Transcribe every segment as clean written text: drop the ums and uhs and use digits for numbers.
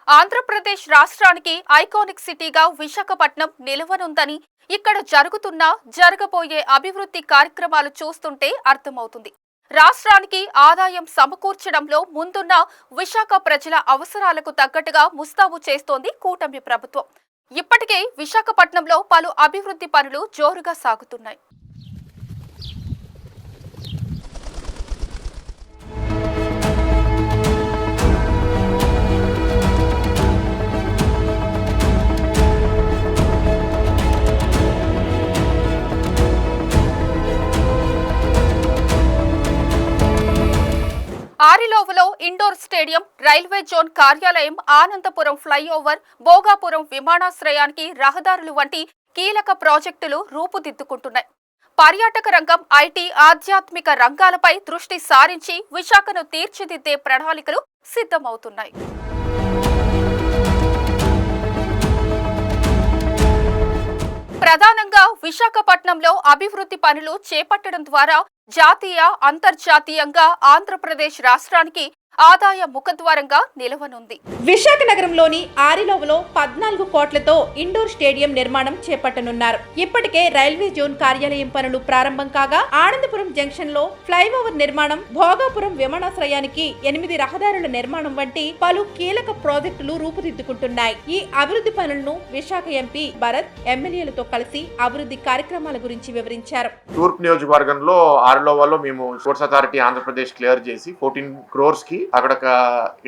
ఆంధ్రప్రదేశ్ రాష్ట్రానికి ఐకానిక్ సిటీగా విశాఖపట్నం నిలవనుందని, ఇక్కడ జరగబోయే అభివృద్ధి కార్యక్రమాలు చూస్తుంటే అర్థమవుతుంది. రాష్ట్రానికి ఆదాయం సమకూర్చడంలో ముందున్న విశాఖ ప్రజల అవసరాలకు తగ్గట్టుగా ముస్తాబు చేస్తోంది కూటమి ప్రభుత్వం. ఇప్పటికే విశాఖపట్నంలో పలు అభివృద్ధి పనులు జోరుగా సాగుతున్నాయి. ఆరిలోవలో ఇండోర్ స్టేడియం, రైల్వే జోన్ కార్యాలయం, ఆనందపురం ఫ్లైఓవర్, భోగాపురం విమానాశ్రయానికి రహదారులు వంటి కీలక ప్రాజెక్టులు రూపుదిద్దుకుంటున్నాయి. పర్యాటక రంగం, ఐటీ, ఆధ్యాత్మిక రంగాలపై దృష్టి సారించి విశాఖను తీర్చిదిద్దే ప్రణాళికలు సిద్ధమవుతున్నాయి. ప్రధానంగా విశాఖపట్నంలో అభివృద్ధి పనులు చేపట్టడం ద్వారా జాతీయ, అంతర్జాతీయంగా ఆంధ్రప్రదేశ్ రాష్ట్రానికి ఆదాయ ముఖద్వారంగా నిలవనుంది. విశాఖ నగరంలోని ఆరిలోవలో 14 కోట్లతో ఇండోర్ స్టేడియం నిర్మాణం చేపట్టనున్నారు. ఇప్పటికే రైల్వే జోన్ కార్యాలయం పనులు ప్రారంభం కాగా, ఆనందపురం జంక్షన్ లో ఫ్లైఓవర్ నిర్మాణం, భోగాపురం విమానాశ్రయానికి 8 రహదారుల నిర్మాణం వంటి పలు కీలక ప్రాజెక్టులు రూపుదిద్దుకుంటున్నాయి. ఈ అభివృద్ధి పనులను విశాఖ ఎంపీ భరత్ ఎమ్మెల్యేలతో కలిసి అభివృద్ధి కార్యక్రమాల గురించి వివరించారు. తూర్పు నియోజకవర్గంలో ఆరిలోవలో మేము స్పోర్ట్స్ అథారిటీ ఆంధ్రప్రదేశ్ క్లియర్ చేసి 14 crores కి అక్కడ ఒక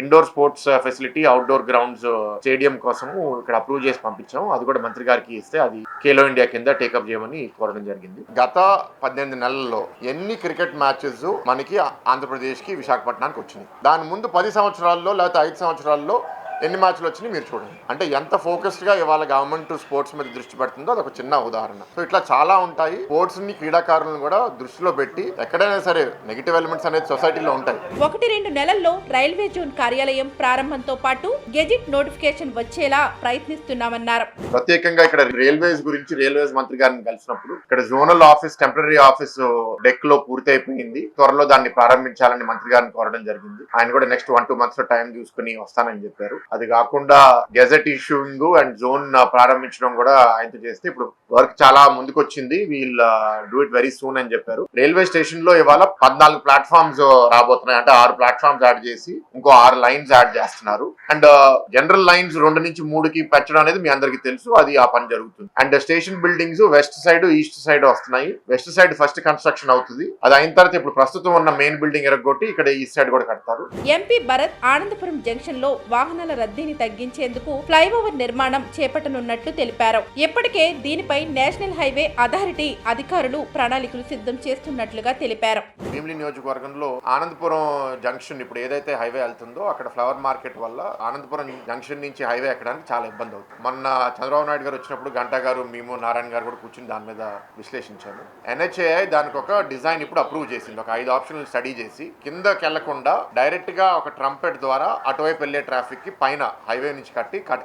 indoor sports facility, outdoor grounds stadium కోసము ఇక్కడ అప్రూవ్ చేసి పంపించాము. అది కూడా మంత్రి గారికి ఇస్తే అది ఖేలో ఇండియా కింద టేకప్ చేయమని కోరడం జరిగింది. గత 18 నెలల్లో ఎన్ని క్రికెట్ మ్యాచెస్ మనకి ఆంధ్రప్రదేశ్ కి విశాఖపట్నానికి వచ్చినాయి. దాని ముందు 10 సంవత్సరాల్లో లేకపోతే 5 సంవత్సరాల్లో ఎన్ని మ్యాచ్లు వచ్చినాయి మీరు చూడండి. అంటే ఎంత ఫోకస్డ్ గా ఇవాళ గవర్నమెంట్ స్పోర్ట్స్ మీద దృష్టి పెడుతుందో అదొక చిన్న ఉదాహరణ. సో ఇట్లా చాలా ఉంటాయి. స్పోర్ట్స్ ని, క్రీడాకారులను కూడా దృష్టిలో పెట్టి ఎక్కడైనా సరే నెగిటివ్ ఎలిమెంట్స్ అనేది సొసైటీలో ఉంటాయి. 1-2 నెలల్లో రైల్వే జోన్ కార్యాలయం ప్రారంభంతో పాటు గెజిట్ నోటిఫికేషన్ వచ్చేలా ప్రయత్నిస్తున్నామన్నారు. ప్రత్యేకంగా ఇక్కడ రైల్వేస్ గురించి రైల్వేస్ మంత్రి గారిని కలిసినప్పుడు ఇక్కడ zonal office, temporary office deck లో పూర్తి అయిపోయింది. త్వరలో దాన్ని ప్రారంభించాలని మంత్రి గారిని కోరడం జరిగింది. ఆయన కూడా నెక్స్ట్ 1-2 months లో టైం చూసుకుని వస్తానని చెప్పారు. అది కాకుండా గెజెట్ ఇష్యూయింగ్ అండ్ జోన్ ప్రారంభించడం కూడా ఆయనతో చేస్తే ఇప్పుడు వర్క్ చాలా ముందుకు వచ్చింది. We'll do it very soon అని చెప్పారు. రైల్వే స్టేషన్ లో ఇవాళ 14 ప్లాట్ఫామ్స్ రాబోతున్నాయి. అంటే 6 ప్లాట్ఫామ్స్ యాడ్ చేసి ఇంకో 6 లైన్స్ యాడ్ చేస్తున్నారు. అండ్ జనరల్ లైన్స్ 2 నుంచి 3కి పెంచడం అనేది మీ అందరికి తెలుసు. అది ఆ పని జరుగుతుంది. And station buildings west side, east side వస్తున్నాయి. వెస్ట్ సైడ్ ఫస్ట్ కన్స్ట్రక్షన్ అవుతుంది. అది అయిన తర్వాత ఇప్పుడు ప్రస్తుతం ఉన్న మెయిన్ బిల్డింగ్ ఎరగొట్టి ఇక్కడ ఈస్ట్ సైడ్ కూడా కడతారు. ఎంపీ భరత్ ఆనందపురం జంక్షన్ లో వాహనాల రద్దీని తగ్గించేందుకు ఫ్లైఓవర్ నిర్మాణం చేపట్టనున్నట్లు తెలిపారు. ఇప్పటికే దీనిపై నేషనల్ హైవే అథారిటీ అధికారులు ప్రణాళికలు సిద్ధం చేస్తున్నట్లుగా తెలిపారు. భీమిలి నియోజకవర్గంలో ఆనందపురం జంక్షన్ ఇప్పుడు ఏదైతే హైవే వెళ్తుందో అక్కడ ఫ్లవర్ మార్కెట్ వల్ల ఆనందపురం జంక్షన్ నుంచి హైవే ఎక్కడానికి చాలా ఇబ్బంది అవుతుంది. మొన్న చంద్రబాబు నాయుడు గారు వచ్చినప్పుడు గంటా గారు, మేము, నారాయణ గారు కూడా కూర్చుని దాని మీద విశ్లేషించాము. NHAI దానికి ఒక డిజైన్ ఇప్పుడు అప్రూవ్ చేసింది. ఒక 5 ఆప్షన్లు స్టడీ చేసి కిందకి వెళ్లకుండా డైరెక్ట్ గా ఒక ట్రంపెట్ ద్వారా అటువైపు వెళ్లే ట్రాఫిక్ కి పైన హైవే నుంచి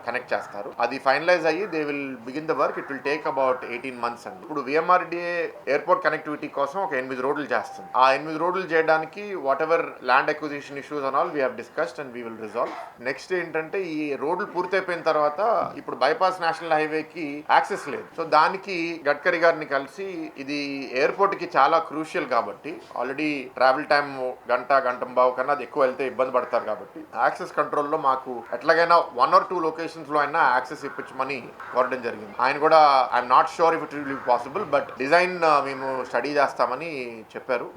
కనెక్ట్ చేస్తారు. అది ఫైనలైజ్ అయ్యి they will begin the work. It will take about 18 months అండి. ఇప్పుడు VMRDA ఎయిర్పోర్ట్ కనెక్టివిటీ కోసం ఒక 8 రోడ్లు చేస్తుంది. ఆ 8 రోడ్లు చేయడానికి what ever land acquisition issues and all we have discussed and we will resolve. Next ఏంటంటే ఈ రోడ్లు పూర్తయిపోయిన తర్వాత ఇప్పుడు బైపాస్ నేషనల్ హైవే కి యాక్సెస్ లేదు. సో దానికి గడ్కరీ గారిని కలిసి ఇది ఎయిర్పోర్ట్ కి చాలా క్రూషియల్ కాబట్టి ఆల్రెడీ ట్రావెల్ టైం గంటంబావు కన్నా అది ఎక్కువ వెళ్తే ఇబ్బంది పడతారు కాబట్టి యాక్సెస్ కంట్రోల్ లో మాకు ఎట్లాగైనా 1 or 2 లొకేషన్స్ లో అయినా యాక్సెస్ ఇప్పించమని కోరడం జరిగింది. ఆయన కూడా I'm not sure if it will be possible, but design మేము స్టడీ చేస్తామని చెప్పారు.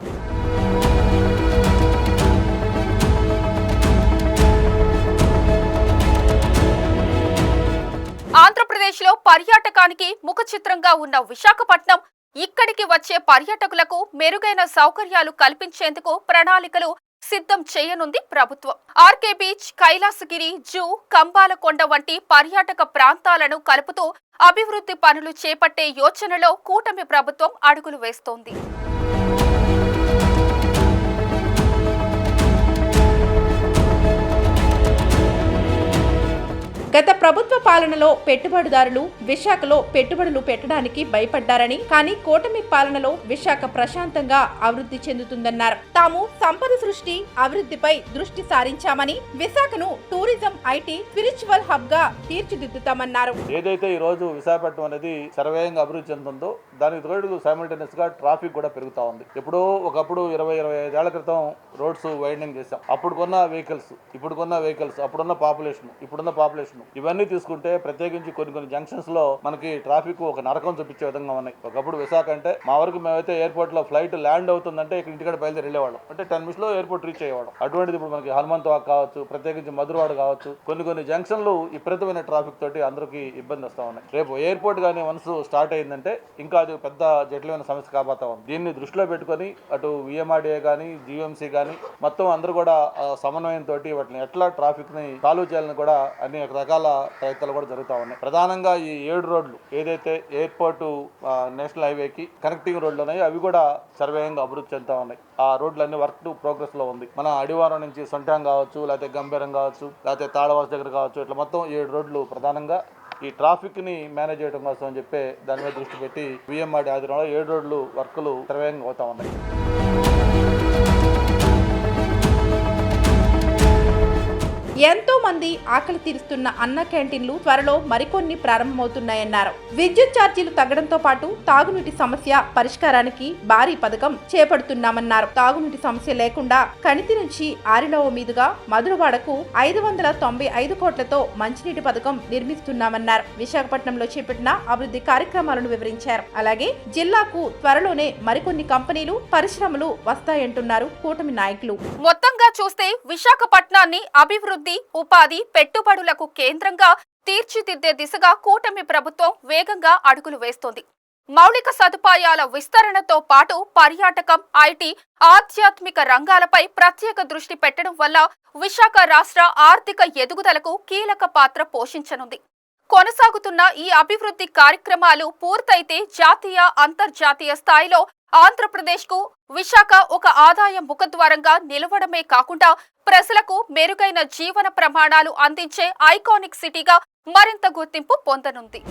ఆంధ్రప్రదేశ్ లో పర్యాటకానికి ముఖ చిత్రంగా ఉన్న విశాఖపట్నం ఇక్కడికి వచ్చే పర్యాటకులకు మెరుగైన సౌకర్యాలు కల్పించేందుకు ప్రణాళికలు సిద్ధం చేయనుంది ప్రభుత్వం. RK beach, Kailasagiri, zoo, Kambalakonda వంటి పర్యాటక ప్రాంతాలను కలుపుతూ అభివృద్ధి పనులు చేపట్టే యోచనలో కూటమి ప్రభుత్వం అడుగులు వేస్తోంది. గత ప్రభుత్వ పాలనలో పెట్టుబడిదారులు విశాఖలో పెట్టుబడులు పెట్టడానికి భయపడ్డారని, కానీ కూటమి పాలనలో విశాఖ ప్రశాంతంగా అభివృద్ధి చెందుతుందన్నారు. తాము సంపద సృష్టి అభివృద్ధిపై దృష్టి సారించామని, విశాఖను టూరిజం, ఐటీ, స్పిరిచువల్ హబ్ గా తీర్చిదిద్దుతామన్నారు. ఏదైతే ఈ రోజు విశాఖపట్నం అనేది సర్వేయంగా అభివృద్ధి చెందుతుందో దానికి తోడు సైమల్టేనియస్ గా ట్రాఫిక్ కూడా పెరుగుతా ఉంది. ఒకప్పుడు 20-25 ఏళ్ల క్రితం రోడ్స్ వైడనింగ్ చేశాం. అప్పుడు కొన్న వెహికల్స్, ఇప్పుడు కొన్న వెహికల్స్, అప్పుడున్న పాపులేషన్, ఇప్పుడున్న పాపులేషన్ ఇవన్నీ తీసుకుంటే ప్రత్యేకించి కొన్ని జంక్షన్స్ లో మనకి ట్రాఫిక్ ఒక నరకం చూపించే విధంగా ఉన్నాయి. ఒకప్పుడు విశాఖ అంటే మా వరకు మేమైతే ఎయిర్పోర్ట్ లో ఫ్లైట్ ల్యాండ్ అవుతుందంటే ఇక్కడ ఇంటికాడ బయలుదేరి వెళ్ళేవాళ్ళం, అంటే 10 minutes లో ఎయిర్పోర్ట్ రీచ్ అయ్యేవాళ్ళం. అటువంటిది ఇప్పుడు మనకి హనుమంతవాక్ కావచ్చు, ప్రత్యేకించి మధురవాడ కావచ్చు, కొన్ని జంక్షన్లు విపరీతమైన ట్రాఫిక్ తోటి అందరికి ఇబ్బంది వస్తా ఉన్నాయి. రేపు ఎయిర్పోర్ట్ కానీ వన్స్ స్టార్ట్ అయిందంటే ఇంకా అది పెద్ద జటిలమైన సమస్య కాబోతా ఉంది. దీన్ని దృష్టిలో పెట్టుకొని అటు విఎంఆర్డీఏ కానీ జీఎంసీ కానీ మొత్తం అందరూ కూడా సమన్వయంతో వాటిని ఎట్లా ట్రాఫిక్ ని సాల్వ్ చేయాలని కూడా అన్ని రకాల ప్రయత్నాలు కూడా జరుగుతూ ఉన్నాయి. ప్రధానంగా ఈ 7 రోడ్లు ఏదైతే ఎయిర్పోర్ట్ నేషనల్ హైవేకి కనెక్టింగ్ రోడ్లు ఉన్నాయో అవి కూడా సర్వేయంగా అభివృద్ధి చెందుతా ఉన్నాయి. ఆ రోడ్లన్నీ వర్క్ ప్రోగ్రెస్ లో ఉంది. మన అడివారం నుంచి సొంటాం కావచ్చు, లేకపోతే గంభీరం కావచ్చు, లేకపోతే తాళవాస దగ్గర కావచ్చు, ఇట్లా మొత్తం 7 రోడ్లు ప్రధానంగా ఈ ట్రాఫిక్ ని మేనేజ్ చేయడం కోసం అని చెప్పి దాని మీద దృష్టి పెట్టి విఎంఆర్డీ ఆధ్వర్యంలో 7 రోడ్లు వర్కులు సర్వేయంగా అవుతా ఉన్నాయి. ఎంతో మంది ఆకలి తీరుస్తున్న అన్న క్యాంటీన్లు త్వరలో మరికొన్ని ప్రారంభమవుతున్నాయన్నారు. విద్యుత్ ఛార్జీలు తగ్గడంతో పాటు తాగునీటి సమస్య పరిష్కారానికి భారీ పథకం చేపడుతున్నామన్నారు. తాగునీటి సమస్య లేకుండా కణితి నుంచి ఆరిలోవ మీదుగా మధురవాడకు 595 కోట్లతో మంచినీటి పథకం నిర్మిస్తున్నామన్నారు. విశాఖపట్నంలో చేపట్టిన అభివృద్ధి కార్యక్రమాలను వివరించారు. అలాగే జిల్లాకు త్వరలోనే మరికొన్ని కంపెనీలు, పరిశ్రమలు వస్తాయంటున్నారు కూటమి నాయకులు. మొత్తంగా చూస్తే విశాఖపట్నాన్ని అభివృద్ధి, ఉపాధి, పెట్టుబడులకు కేంద్రంగా తీర్చిదిద్దే దిశగా కూటమి ప్రభుత్వం వేగంగా అడుగులు వేస్తోంది. మౌలిక సదుపాయాల విస్తరణతో పాటు పర్యాటకం, ఐటీ, ఆధ్యాత్మిక రంగాలపై ప్రత్యేక దృష్టి పెట్టడం వల్ల విశాఖ రాష్ట్ర ఆర్థిక ఎదుగుదలకు కీలక పాత్ర పోషించనుంది. కొనసాగుతున్న ఈ అభివృద్ధి కార్యక్రమాలు పూర్తయితే జాతీయ, అంతర్జాతీయ స్థాయిలో ఆంధ్రప్రదేశ్కు విశాఖ ఒక ఆదాయ ముఖద్వారంగా నిలవడమే కాకుండా ప్రజలకు మెరుగైన జీవన ప్రమాణాలు అందించే ఐకానిక్ సిటీగా మరింత గుర్తింపు పొందనుంది.